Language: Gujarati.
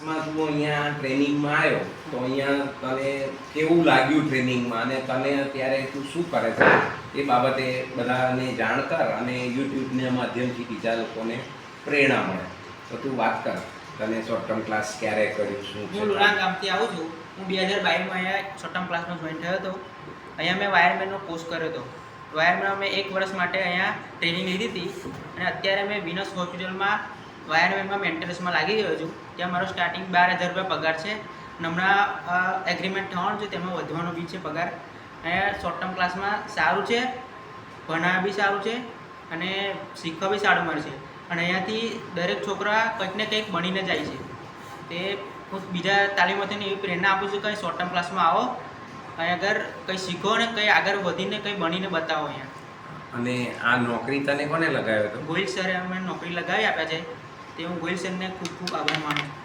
માં તું અહીંયા ટ્રેનિંગમાં આવ્યો તો અહીંયા તને કેવું લાગ્યું ટ્રેનિંગમાં અને તને અત્યારે તું શું કરે છે એ બાબતે બધાને જાણ કર અને યુટ્યુબના માધ્યમથી બીજા લોકોને પ્રેરણા મળે. તો તું વાત કર, તને શોર્ટ ટર્મ ક્લાસ ક્યારે કર્યું, શું છે? હું લુણાં ગામથી આવું છું. હું 2022માં અહીંયા શોર્ટ ટર્મ ક્લાસમાં જોઈન થયો હતો. અહીંયા મેં વાયરમેનનો કોર્સ કર્યો હતો. વાયરમેનમાં મેં 1 વર્ષ માટે અહીંયા ટ્રેનિંગ લીધી હતી અને અત્યારે મેં વિનસ હોસ્પિટલમાં વાયરમેનમાં મેન્ટેનન્સમાં લાગી ગયો છું. ત્યાં મારો સ્ટાર્ટિંગ 12,000 રૂપિયા પગાર છે અને હમણાં એગ્રીમેન્ટ થવાનું છે, તેમાં વધવાનો બી છે પગાર. અહીંયા શોર્ટ ટર્મ ક્લાસમાં સારું છે, ભણાવવા બી સારું છે અને શીખવા બી સારું મળે છે. અને અહીંયાથી દરેક છોકરા કંઈક ને કંઈક બનીને જાય છે. તે હું બીજા તાલીમાર્થીને એવી પ્રેરણા આપું છું કે શોર્ટ ટર્મ ક્લાસમાં આવો, અહીં આગળ કંઈ શીખો ને કંઈ આગળ વધીને કંઈ બનીને બતાવો અહીંયા. અને આ નોકરી તને કોને લગાવ્યો હતો? ગોહિલ સરે અમને નોકરી લગાવી આપ્યા છે, તે હું ગોહિલ સરને ખૂબ ખૂબ આભાર માનું છું.